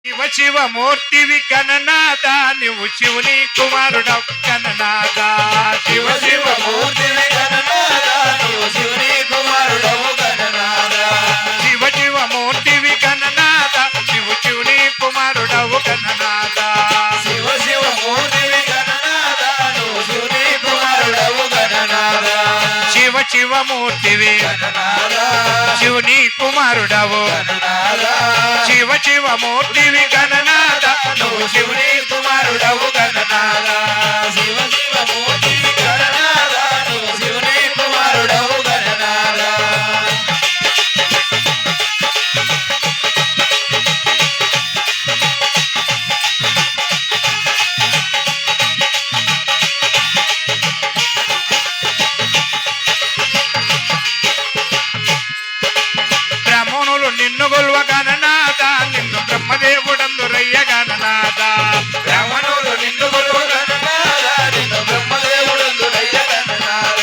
శివ శివమూర్తివి గణనాథ నువ్వు శివుని కుమారుడవు గణనాథ శివ శివమూర్తివి గణనాథ నువ్వు శివుని కుమారుడవు గణనాథ శివ శివమూర్తివి గణనాథ నువ్వు శివుని కుమారుడవు గణనాథ శివ శివమూర్తివి గణనాథ నువ్వు శివుని కుమారుడవు గణనాథ శివ శివమూర్తివి గణనాథ శివుని కుమారుడవు గణనాథ శివ శివమూర్తివి గణనాథ నువ్వు శివుని కుమారుడవు గణనాథ శివ శివమూర్తివి గణనాథ నువ్వు శివుని కుమారుడవు గణనాథ బ్రహ్మణులు నిన్ను గొల్వ గణనాథ నిన్ను బ్రహ్మదేవుడందురయ్య గణనాథ బ్రహ్మణులు నిన్ను కొలువు గణనాథ నిన్ను బ్రహ్మదేవుడందురయ్య గణనాథ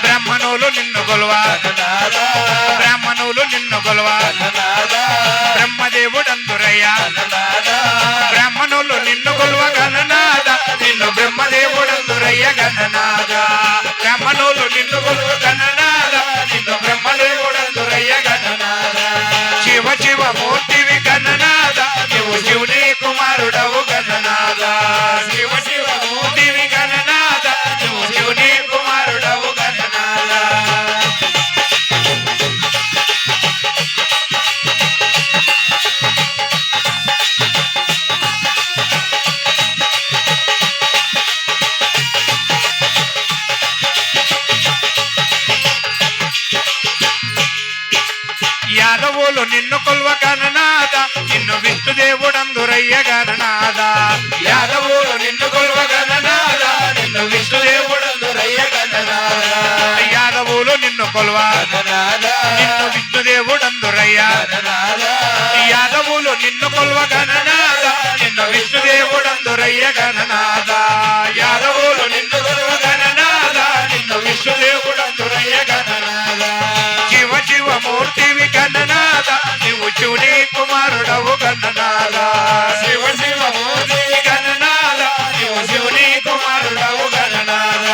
బ్రహ్మణులు నిన్ను గొల్వ గణనాథ బ్రాహ్మణులు నిన్ను గొల్వ గణనాథ బ్రహ్మదేవుడందురయ్య గణనాథ బ్రాహ్మణులు నిన్ను గొల్వ గణనాథ నిన్ను బ్రహ్మదేవుడందురయ్య గణనాథ బ్రాహ్మణులు నిన్ను గొల్వ గణనాథ నిన్ను బ్రహ్మదేవుడందురయ్య గణనాథ శివ శివమూర్తివి గణనాథ నువ్వు శివుని కుమారుడవు గణనాథ శివ శివమూర్తివి గణనాథ నువ్వు శివుని కుమారుడవు గణనాథ యాదవులు నిన్ను కొల్వ గణనాథ నిన్ను విష్ణుదేవుడందురయ్య గణనాథ యాదవులు నిన్ను కొలువ గణనాథ నిన్ను విష్ణుదేవుడందురయ్య గణనాథ యాదవులు నిన్ను కొల్వ గణనాథ నిన్ను విష్ణుదేవుడందురయ్య గణనాథ యాదవులు నిన్ను కొల్వ గణనాథ నిన్ను విష్ణుదేవుడందురయ్య గణనాథ యాదవులు నిన్ను కొల్వ గణనాథ నిన్ను విష్ణుదేవుడందురయ్య గణనాథ శివ శివమూర్తివి గణనాథ నువ్వు శివుని కుమారుడవు గణనాథ శివ శివమూర్తివి గణనాథ నువ్వు శివుని కుమారుడవు గణనాథ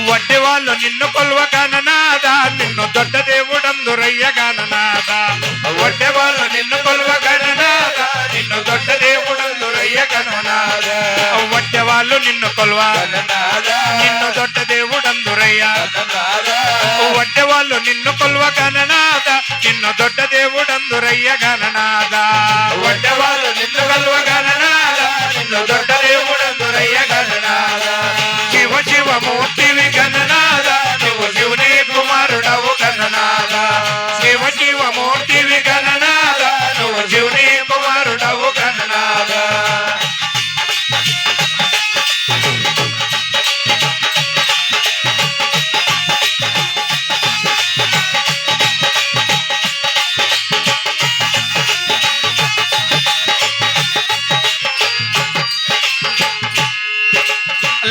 వడ్డి వాళ్ళు నిన్ను కొల్వ గణనాథ నిన్ను దొడ్డ దేవుడందురయ్య గణనాథ వడ్డి వాళ్ళు నిన్ను కొల్వ గణనాథ నిన్ను దొడ్డ దేవుడందురయ్య గణనాథ వడ్డి వాళ్ళు నిన్ను కొల్వ గణనాథ నిన్ను దొడ్డ దేవుడందురయ్య గణనాథ వడ్డి వాళ్ళు నిన్ను కొల్వ గణనాథ నిన్ను దొడ్డ దేవుడందురయ్య గణనాథ వడ్డి వాళ్ళు నిన్ను కొల్వ గణనాథ నిన్ను దొడ్డ దేవుడందురయ్య గణనాథ శివ శివమూర్తివి గణనాథ నువ్వు శివుని కుమారుడవు గణనాథ శివ శివమూర్తివి గణనాథ నువ్వు శివుని కుమారుడవు గణనాథ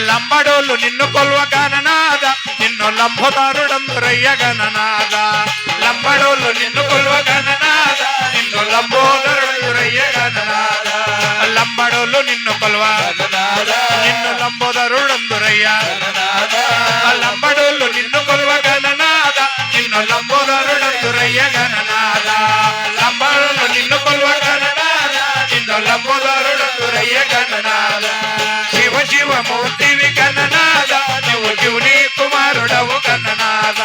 లంబడోళ్ళు నిన్ను కొల్వ గణనాథ నిన్ను లంబోదారుడందురయ్య గణనాథ లంబడోళ్ళు నిన్ను కొల్వ గణనాథ నిన్ను లంబోదరుడందురయ్య గణనాథ లంబడోళ్ళు నిన్ను కొల్వ గణనాథ నిన్ను లంబోదరుడందురయ్య గణనాథ లంబడోళ్ళు నిన్ను కొల్వ గణనాథ నిన్ను లంబోదరుడందురయ్య గణనాథ లంబడోళ్ళు నిన్ను కొల్వ గణనాథ నిన్ను లంబోదరుడందురయ్య గణనాథ శివ శివమూర్తివి గణనాథ నువ్వు శివుని కుమారుడవు గణనాథ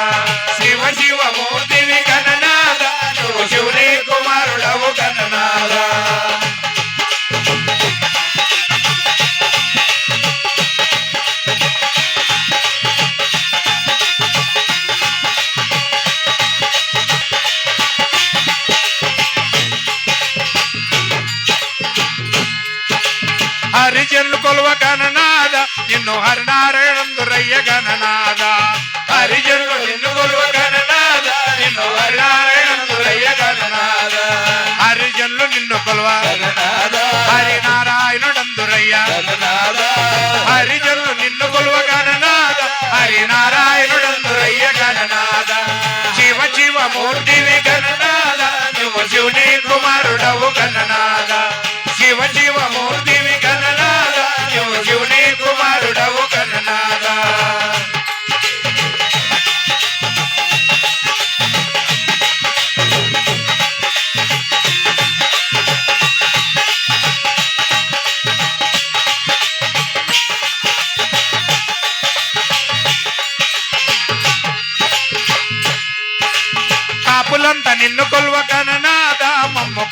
శివ శివమూర్తివి గణనాథ నువ్వు శివుని కుమారుడవు గణనాథ హరిజనులు కొలువ గణనాథ నిన్ను హరినారాయణందురయ్య గణనాథ హరిజనులు నిన్ను కొలువ గణనాథ నిన్ను హరినారాయణందురయ్య గణనాథ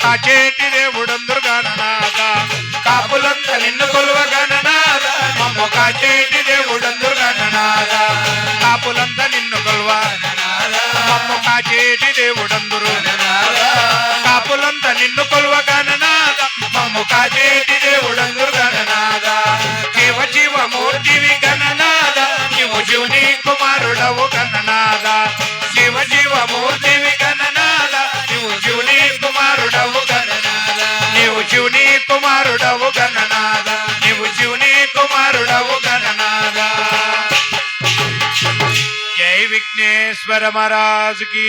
కాచేటి దేవుడందురు గణనాథ కాపులంతా నిన్ను కొలువ గణనాథ మమ్ము కాచేటి దేవుడందురు గణనాథ కాపులంతా నిన్ను కొలువ మమ్ము కాచేటి దేవుడందురు కాపులంతా నిన్ను కొలువ గణనాథ మమ్ము కాచేటి దేవుడందురు గణనాథ జీవ జీవమూర్తివి గణనాథ నీవు శివుని కుమారుడవు గణనాథ శివ జీవమూర్తివి గణనాథ నీవు శివుని కుమారుడవు గణనాథ నీవు శివుని కుమారుడవు గణనాథ నీవు శివుని కుమారుడవు గణనాథ జై విఘ్నేశ్వర మహారాజుకి